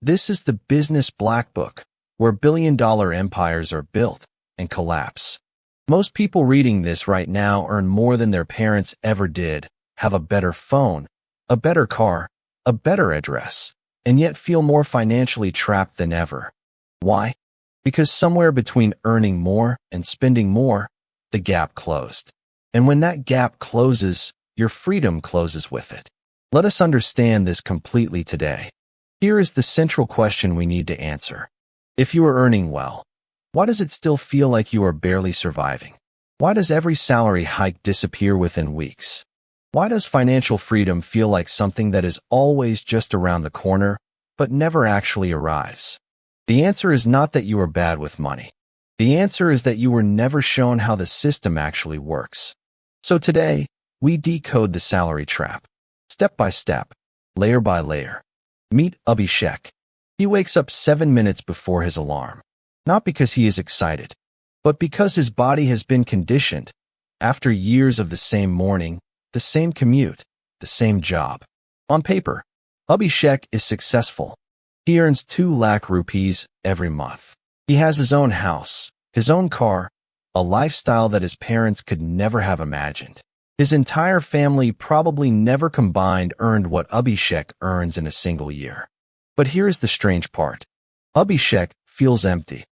This is the business Blackbook, where billion-dollar empires are built and collapse. Most people reading this right now earn more than their parents ever did, have a better phone, a better car, a better address, and yet feel more financially trapped than ever. Why? Because somewhere between earning more and spending more, the gap closed. And when that gap closes, your freedom closes with it. Let us understand this completely today. Here is the central question we need to answer. If you are earning well, why does it still feel like you are barely surviving? Why does every salary hike disappear within weeks? Why does financial freedom feel like something that is always just around the corner, but never actually arrives? The answer is not that you are bad with money. The answer is that you were never shown how the system actually works. So today, we decode the salary trap. Step by step, layer by layer. Meet Abhishek. He wakes up 7 minutes before his alarm. Not because he is excited, but because his body has been conditioned. After years of the same morning, the same commute, the same job. On paper, Abhishek is successful. He earns 2 lakh rupees every month. He has his own house, his own car, a lifestyle that his parents could never have imagined. His entire family probably never combined earned what Abhishek earns in a single year. But here's the strange part. Abhishek feels empty.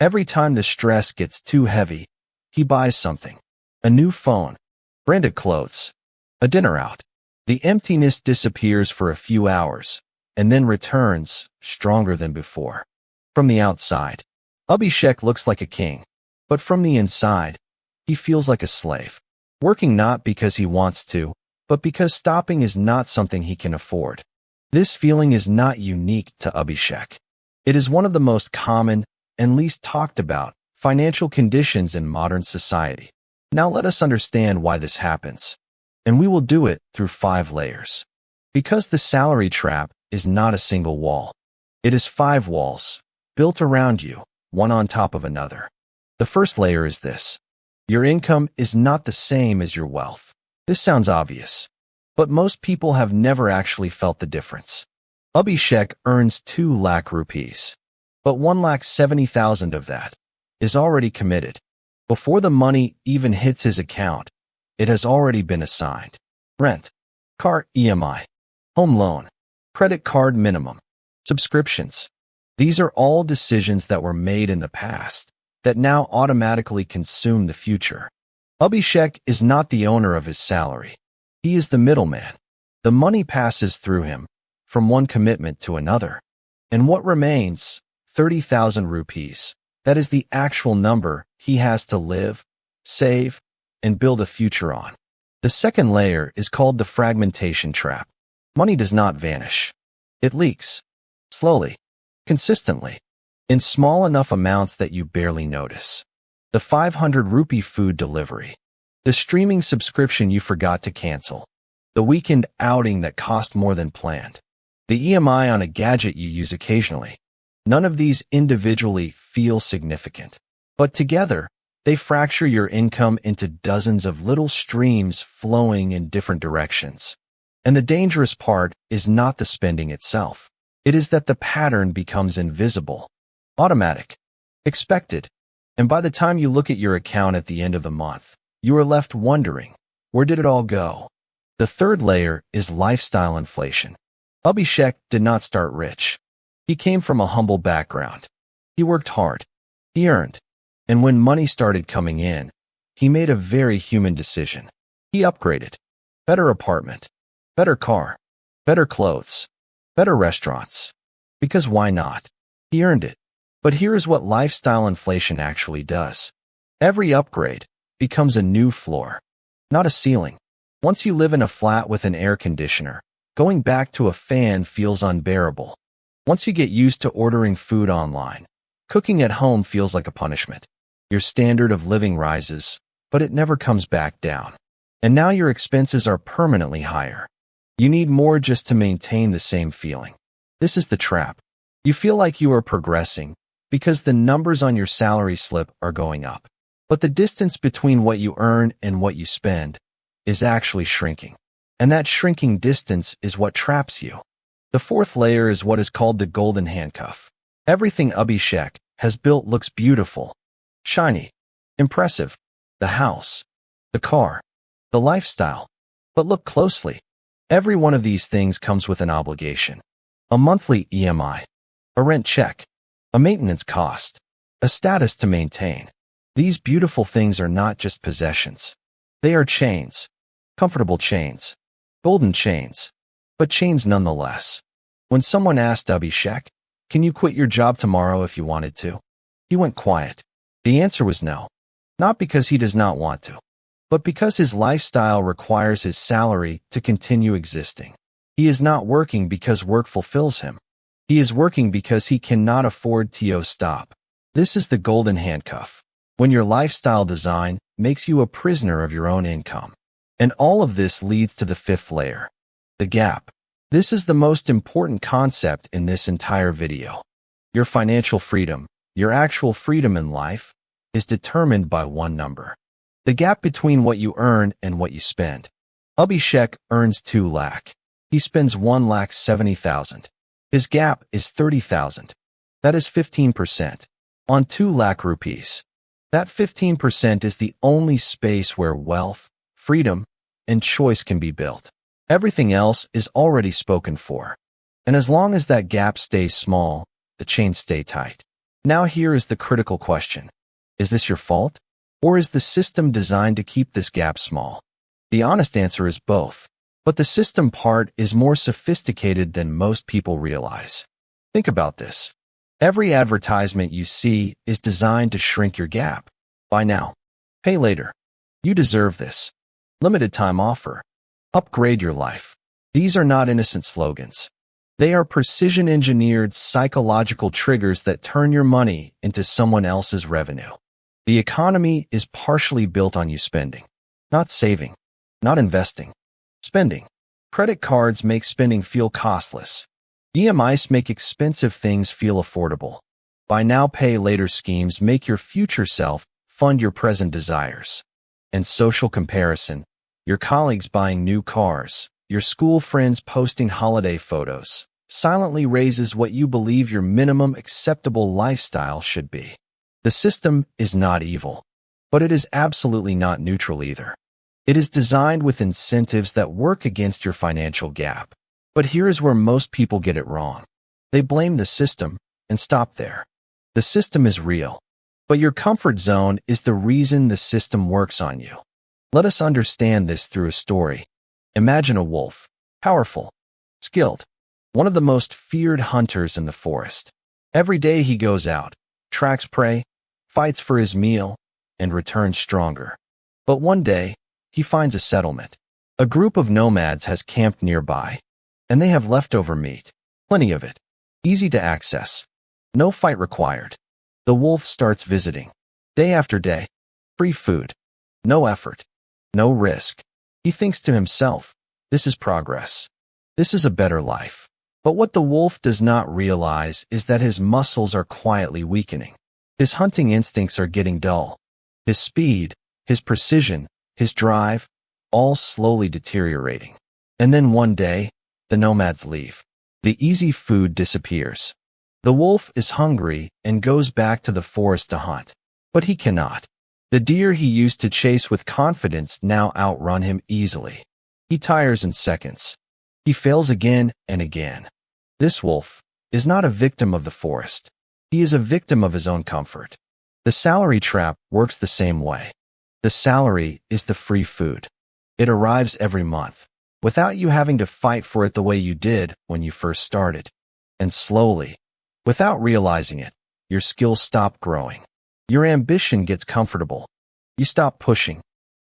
Every time the stress gets too heavy, he buys something. A new phone, branded clothes, a dinner out. The emptiness disappears for a few hours, and then returns, stronger than before. From the outside, Abhishek looks like a king, but from the inside, he feels like a slave. Working not because he wants to, but because stopping is not something he can afford. This feeling is not unique to Abhishek. It is one of the most common and least talked about financial conditions in modern society. Now let us understand why this happens. And we will do it through 5 layers. Because the salary trap is not a single wall. It is 5 walls, built around you, one on top of another. The first layer is this. Your income is not the same as your wealth. This sounds obvious, but most people have never actually felt the difference. Abhishek earns 2 lakh rupees, but 1,70,000 of that is already committed. Before the money even hits his account, it has already been assigned. Rent, car EMI, home loan, credit card minimum, subscriptions. These are all decisions that were made in the past that now automatically consume the future. Abhishek is not the owner of his salary. He is the middleman. The money passes through him from one commitment to another. And what remains? 30,000 rupees. That is the actual number he has to live, save, and build a future on. The second layer is called the fragmentation trap. Money does not vanish. It leaks. Slowly. Consistently. In small enough amounts that you barely notice. The 500 rupee food delivery. The streaming subscription you forgot to cancel. The weekend outing that cost more than planned. The EMI on a gadget you use occasionally. None of these individually feel significant. But together, they fracture your income into dozens of little streams flowing in different directions. And the dangerous part is not the spending itself. It is that the pattern becomes invisible. Automatic, expected, and by the time you look at your account at the end of the month, you are left wondering, where did it all go? The third layer is lifestyle inflation. Abhishek did not start rich. He came from a humble background. He worked hard. He earned. And when money started coming in, he made a very human decision. He upgraded. Better apartment, better car, better clothes, better restaurants. Because why not? He earned it. But here is what lifestyle inflation actually does. Every upgrade becomes a new floor, not a ceiling. Once you live in a flat with an air conditioner, going back to a fan feels unbearable. Once you get used to ordering food online, cooking at home feels like a punishment. Your standard of living rises, but it never comes back down. And now your expenses are permanently higher. You need more just to maintain the same feeling. This is the trap. You feel like you are progressing, because the numbers on your salary slip are going up. But the distance between what you earn and what you spend is actually shrinking. And that shrinking distance is what traps you. The fourth layer is what is called the golden handcuff. Everything Paycheck has built looks beautiful, shiny, impressive. The house, the car, the lifestyle. But look closely. Every one of these things comes with an obligation. A monthly EMI, a rent check, a maintenance cost, a status to maintain. These beautiful things are not just possessions. They are chains, comfortable chains, golden chains, but chains nonetheless. When someone asked Paycheck, "Can you quit your job tomorrow if you wanted to?" he went quiet. The answer was no. Not because he does not want to, but because his lifestyle requires his salary to continue existing. He is not working because work fulfills him. He is working because he cannot afford to stop. This is the golden handcuff. When your lifestyle design makes you a prisoner of your own income. And all of this leads to the fifth layer, the gap. This is the most important concept in this entire video. Your financial freedom, your actual freedom in life, is determined by one number. The gap between what you earn and what you spend. Paycheck earns 2 lakh. He spends 1,70,000. His gap is 30,000. That is 15%. On 2 lakh rupees. That 15% is the only space where wealth, freedom, and choice can be built. Everything else is already spoken for. And as long as that gap stays small, the chains stay tight. Now here is the critical question. Is this your fault? Or is the system designed to keep this gap small? The honest answer is both. But the system part is more sophisticated than most people realize. Think about this. Every advertisement you see is designed to shrink your gap. Buy now. Pay later. You deserve this. Limited time offer. Upgrade your life. These are not innocent slogans. They are precision-engineered psychological triggers that turn your money into someone else's revenue. The economy is partially built on you spending, not saving, not investing. Spending. Credit cards make spending feel costless. EMIs make expensive things feel affordable. Buy now, pay later schemes make your future self fund your present desires. And social comparison. Your colleagues buying new cars, your school friends posting holiday photos, silently raises what you believe your minimum acceptable lifestyle should be. The system is not evil, but it is absolutely not neutral either. It is designed with incentives that work against your financial gap. But here is where most people get it wrong. They blame the system and stop there. The system is real, but your comfort zone is the reason the system works on you. Let us understand this through a story. Imagine a wolf, powerful, skilled, one of the most feared hunters in the forest. Every day he goes out, tracks prey, fights for his meal, and returns stronger. But one day, he finds a settlement. A group of nomads has camped nearby, and they have leftover meat, plenty of it, easy to access, no fight required. The wolf starts visiting, day after day, free food, no effort, no risk. He thinks to himself, this is progress. This is a better life. But what the wolf does not realize is that his muscles are quietly weakening. His hunting instincts are getting dull. His speed, his precision, his drive, all slowly deteriorating. And then one day, the nomads leave. The easy food disappears. The wolf is hungry and goes back to the forest to hunt. But he cannot. The deer he used to chase with confidence now outrun him easily. He tires in seconds. He fails again and again. This wolf is not a victim of the forest. He is a victim of his own comfort. The salary trap works the same way. The salary is the free food. It arrives every month, without you having to fight for it the way you did when you first started. And slowly, without realizing it, your skills stop growing. Your ambition gets comfortable. You stop pushing.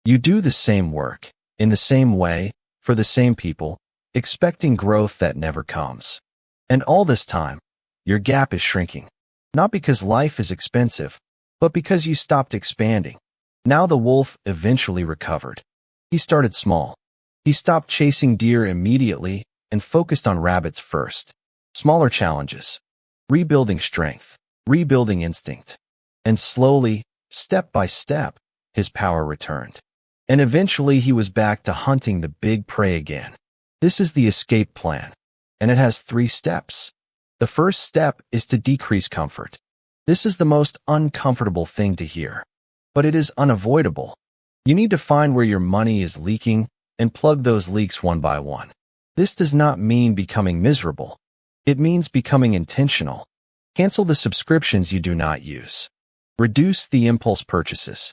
You do the same work, in the same way, for the same people, expecting growth that never comes. And all this time, your gap is shrinking. Not because life is expensive, but because you stopped expanding. Now the wolf eventually recovered. He started small. He stopped chasing deer immediately and focused on rabbits first. Smaller challenges. Rebuilding strength. Rebuilding instinct. And slowly, step by step, his power returned. And eventually he was back to hunting the big prey again. This is the escape plan. and it has 3 steps. The first step is to decrease comfort. This is the most uncomfortable thing to hear, but it is unavoidable. You need to find where your money is leaking and plug those leaks one by one. This does not mean becoming miserable. It means becoming intentional. Cancel the subscriptions you do not use. Reduce the impulse purchases.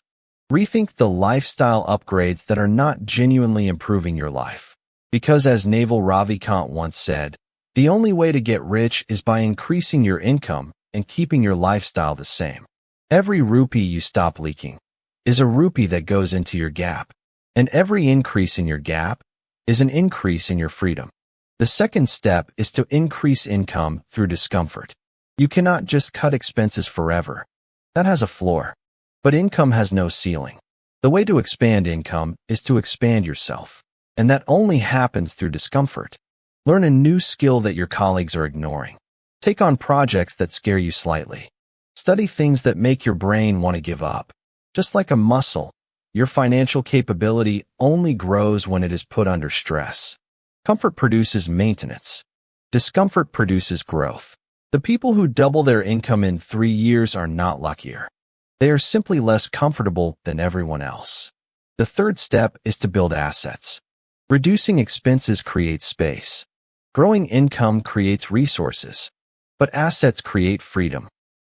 Rethink the lifestyle upgrades that are not genuinely improving your life. Because as Naval Ravikant once said, the only way to get rich is by increasing your income and keeping your lifestyle the same. Every rupee you stop leaking is a rupee that goes into your gap, and every increase in your gap is an increase in your freedom. The second step is to increase income through discomfort. You cannot just cut expenses forever. That has a floor. But income has no ceiling. The way to expand income is to expand yourself. And that only happens through discomfort. Learn a new skill that your colleagues are ignoring. Take on projects that scare you slightly. Study things that make your brain want to give up. Just like a muscle, your financial capability only grows when it is put under stress. Comfort produces maintenance. Discomfort produces growth. The people who double their income in 3 years are not luckier. They are simply less comfortable than everyone else. The third step is to build assets. Reducing expenses creates space. Growing income creates resources. But assets create freedom.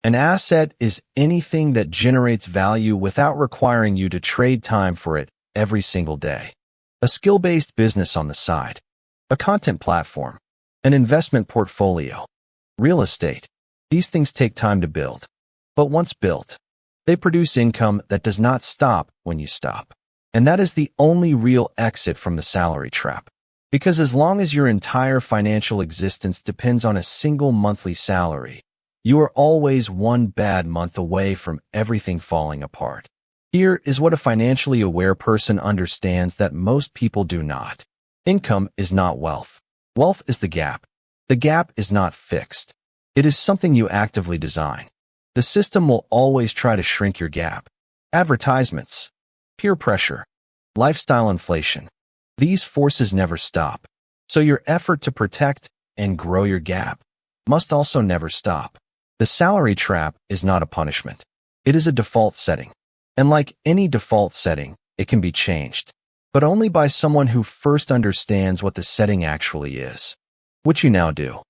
An asset is anything that generates value without requiring you to trade time for it every single day. A skill-based business on the side. A content platform. An investment portfolio. Real estate. These things take time to build. But once built, they produce income that does not stop when you stop. And that is the only real exit from the salary trap. Because as long as your entire financial existence depends on a single monthly salary, you are always one bad month away from everything falling apart. Here is what a financially aware person understands that most people do not. Income is not wealth. Wealth is the gap. The gap is not fixed. It is something you actively design. The system will always try to shrink your gap. Advertisements, peer pressure, lifestyle inflation. These forces never stop. So your effort to protect and grow your gap must also never stop. The salary trap is not a punishment. It is a default setting. And like any default setting, it can be changed, but only by someone who first understands what the setting actually is. Which you now do.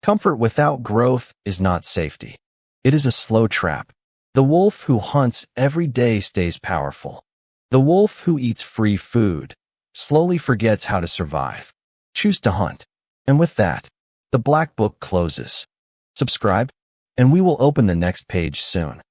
Comfort without growth is not safety. It is a slow trap. The wolf who hunts every day stays powerful. The wolf who eats free food slowly forgets how to survive. Choose to hunt. And with that, the Blackbook closes. Subscribe, and we will open the next page soon.